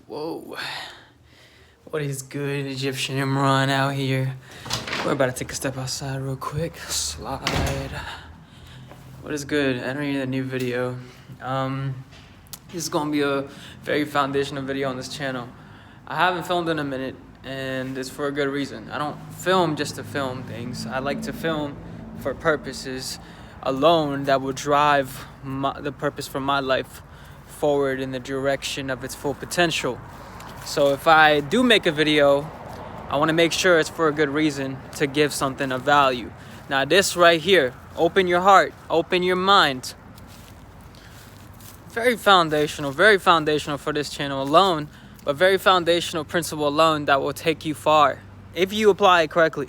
Whoa. What is good, Egyptian Imran out here? We're about to take a step outside real quick. Slide. What is good? Entering a new video. This is gonna be a very foundational video on this channel. I haven't filmed in a minute, and it's for a good reason. I don't film just to film things. I like to film for purposes alone that will drive the purpose for my life forward in the direction of its full potential. So if I do make a video, I want to make sure it's for a good reason, to give something of value. Now this right here, open your heart, open your mind. Very foundational for this channel alone, but very foundational principle alone that will take you far if you apply it correctly.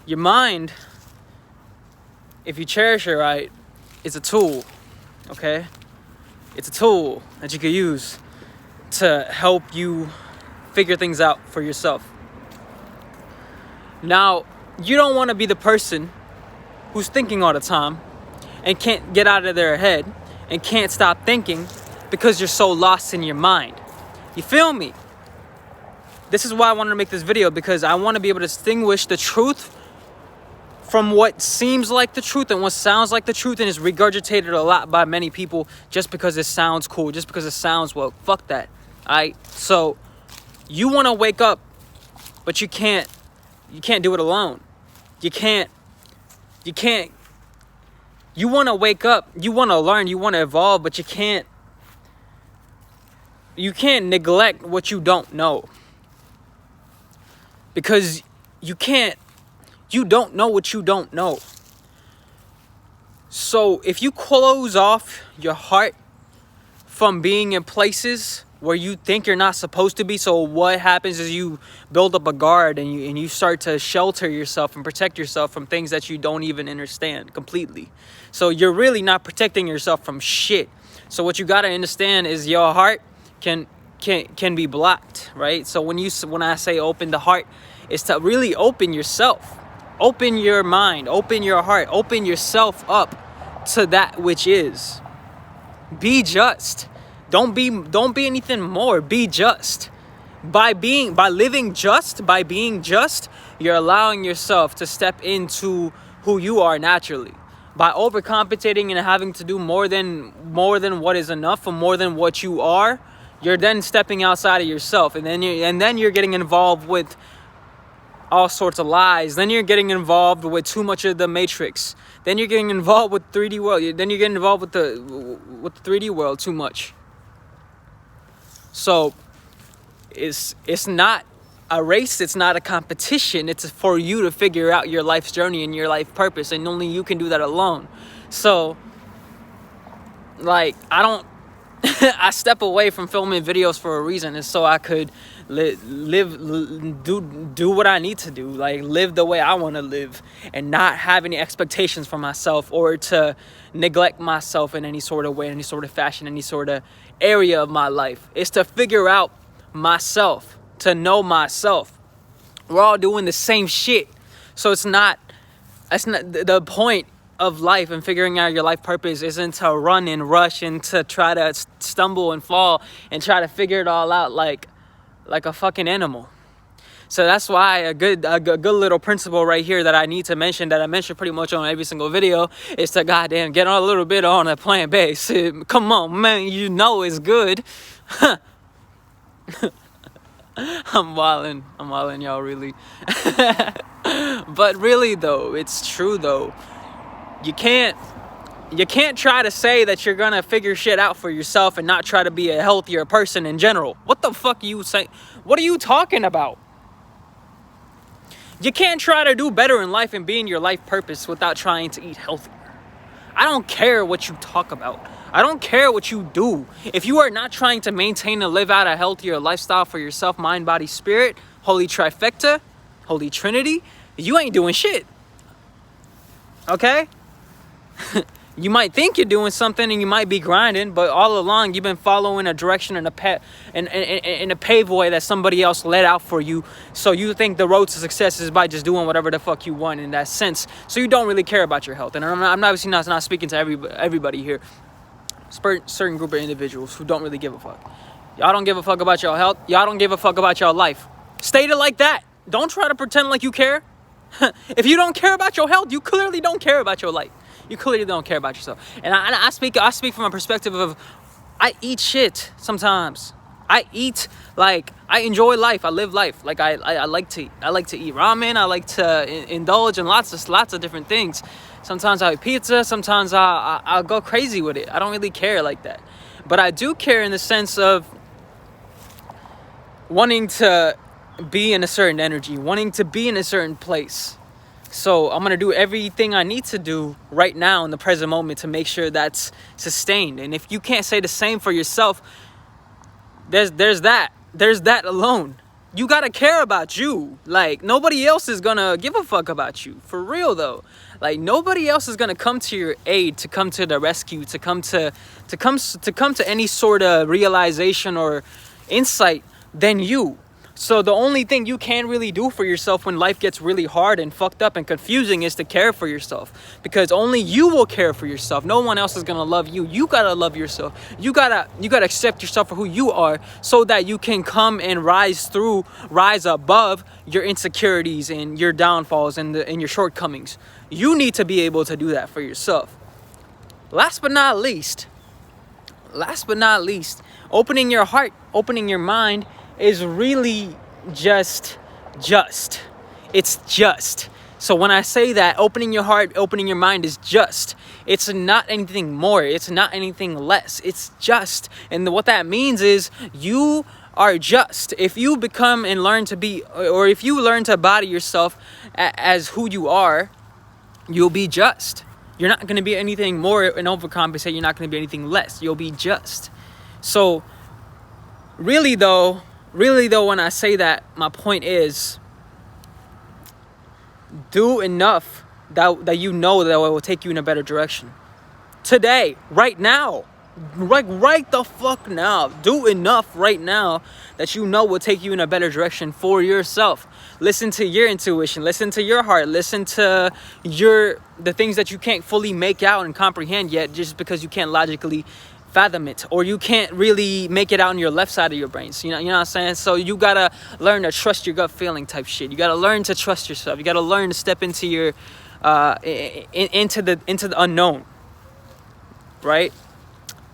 Your mind, if you cherish it right, is a tool, okay? It's a tool that you can use to help you figure things out for yourself. Now, you don't want to be the person who's thinking all the time and can't get out of their head and can't stop thinking because you're so lost in your mind. You feel me? This is why I wanted to make this video, because I want to be able to distinguish the truth from what seems like the truth and what sounds like the truth and is regurgitated a lot by many people just because it sounds cool, just because it sounds well. Fuck that. Alright? So you want to wake up, but you can't do it alone. You want to wake up, you want to learn, you want to evolve, but you can't neglect what you don't know. Because you don't know what you don't know. So if you close off your heart from being in places where you think you're not supposed to be, so what happens is you build up a guard and you start to shelter yourself and protect yourself from things that you don't even understand completely. So you're really not protecting yourself from shit. So what you got to understand is your heart can be blocked, right? So when I say open the heart, it's to really open yourself. Open your mind, open your heart, open yourself up to that which is. Be just. Don't be anything more. Be just. By living just, by being just, you're allowing yourself to step into who you are naturally. By overcompensating and having to do more than what is enough or more than what you are, you're then stepping outside of yourself, and then you're getting involved with all sorts of lies. Then you're getting involved with too much of the matrix. Then you're getting involved with 3D world. Then you're getting involved with the 3D world too much. So it's not a race, it's not a competition. It's for you to figure out your life's journey and your life purpose, and only you can do that alone. So like I step away from filming videos for a reason, and so I could do what I need to do, like live the way I want to live, and not have any expectations for myself or to neglect myself in any sort of way, any sort of fashion, any sort of area of my life. It's to figure out myself, to know myself. We're all doing the same shit, so that's not the point of life. And figuring out your life purpose isn't to run and rush and to try to stumble and fall and try to figure it all out like a fucking animal. So that's why a good little principle right here that I need to mention, that I mention pretty much on every single video, is to goddamn get on a little bit on a plant base. Come on, man, you know it's good. I'm wildin', y'all, really. But really though, it's true though. You can't try to say that you're gonna figure shit out for yourself and not try to be a healthier person in general. What the fuck are you saying? What are you talking about? You can't try to do better in life and be in your life purpose without trying to eat healthier. I don't care what you talk about. I don't care what you do. If you are not trying to maintain and live out a healthier lifestyle for yourself, mind, body, spirit, holy trifecta, holy trinity, you ain't doing shit. Okay? You might think you're doing something and you might be grinding, but all along you've been following a direction and in a paved way that somebody else laid out for you. So you think the road to success is by just doing whatever the fuck you want in that sense. So you don't really care about your health. And I'm obviously not speaking to everybody here. Certain group of individuals who don't really give a fuck. Y'all don't give a fuck about your health. Y'all don't give a fuck about your life. State it like that. Don't try to pretend like you care. If you don't care about your health, you clearly don't care about your life. You clearly don't care about yourself. And I speak from a perspective of, I eat shit sometimes. I eat, like, I enjoy life. I live life. Like, I like to eat ramen. I like to indulge in lots of different things. Sometimes I eat pizza. Sometimes I'll go crazy with it. I don't really care like that. But I do care in the sense of wanting to be in a certain energy, wanting to be in a certain place. So I'm going to do everything I need to do right now in the present moment to make sure that's sustained. And if you can't say the same for yourself, there's that alone. You got to care about you. Like, nobody else is going to give a fuck about you. For real, though. Like, nobody else is going to come to your aid, to come to the rescue, to come to any sort of realization or insight than you. So the only thing you can really do for yourself when life gets really hard and fucked up and confusing is to care for yourself, because only you will care for yourself. No one else is gonna love you. You gotta love yourself. You gotta accept yourself for who you are, so that you can come and rise above your insecurities and your downfalls and your shortcomings. You need to be able to do that for yourself. Last but not least, opening your heart, opening your mind is really just. It's just. So when I say that, opening your heart, opening your mind is just. It's not anything more. It's not anything less. It's just. And what that means is you are just. If you become and learn to be, or if you learn to embody yourself as who you are, you'll be just. You're not going to be anything more and overcompensate. You're not going to be anything less. You'll be just. So really though, when I say that, my point is, do enough that you know that it will take you in a better direction. Today, right now, right the fuck now. Do enough right now that you know will take you in a better direction for yourself. Listen to your intuition. Listen to your heart. Listen to the things that you can't fully make out and comprehend yet, just because you can't logically fathom it, or you can't really make it out on your left side of your brain. So, you know what I'm saying? So you gotta learn to trust your gut feeling type shit. You gotta learn to trust yourself. You gotta learn to step into your into the unknown, right?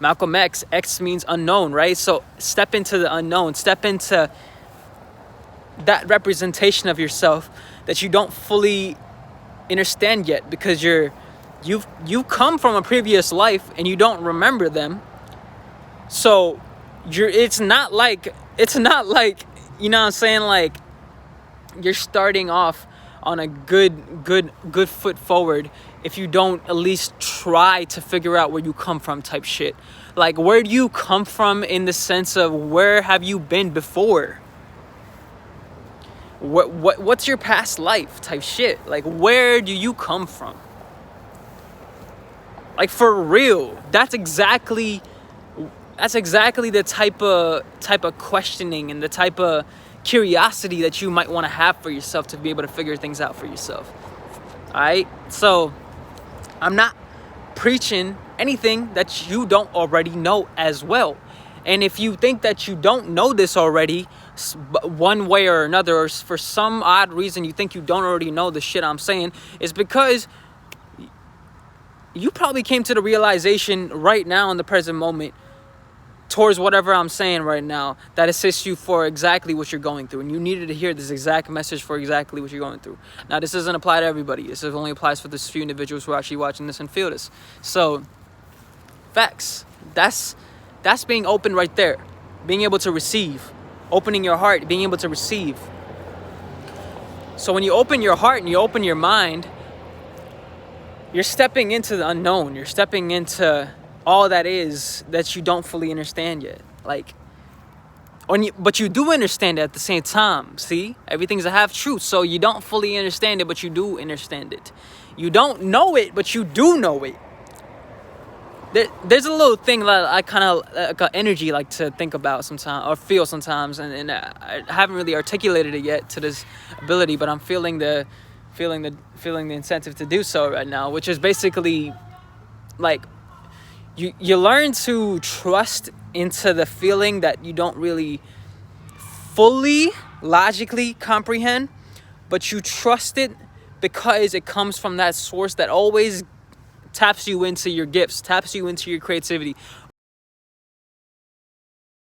Malcolm X means unknown, right? So step into the unknown. Step into that representation of yourself that you don't fully understand yet, because you've come from a previous life and you don't remember them. So it's not like, you know what I'm saying, like, you're starting off on a good foot forward if you don't at least try to figure out where you come from type shit. Like, where do you come from in the sense of where have you been before? What's your past life type shit? Like, where do you come from? Like, for real, that's exactly the type of questioning and the type of curiosity that you might want to have for yourself to be able to figure things out for yourself. All right? So I'm not preaching anything that you don't already know as well. And if you think that you don't know this already, one way or another, or for some odd reason you think you don't already know the shit I'm saying, is because you probably came to the realization right now in the present moment towards whatever I'm saying right now that assists you for exactly what you're going through. And you needed to hear this exact message for exactly what you're going through. Now, this doesn't apply to everybody. This only applies for this few individuals who are actually watching this and feel this. So, facts. That's being open right there. Being able to receive. Opening your heart, being able to receive. So when you open your heart and you open your mind, you're stepping into the unknown. You're stepping into all that is that you don't fully understand yet. Like, but you do understand it at the same time. See, everything's a half truth. So you don't fully understand it, but you do understand it. You don't know it, but you do know it. There's a little thing that I kind of like energy like to think about sometimes or feel sometimes, and I haven't really articulated it yet to this ability, but I'm feeling the incentive to do so right now, which is basically like, you learn to trust into the feeling that you don't really fully logically comprehend, but you trust it because it comes from that source that always taps you into your gifts, taps you into your creativity,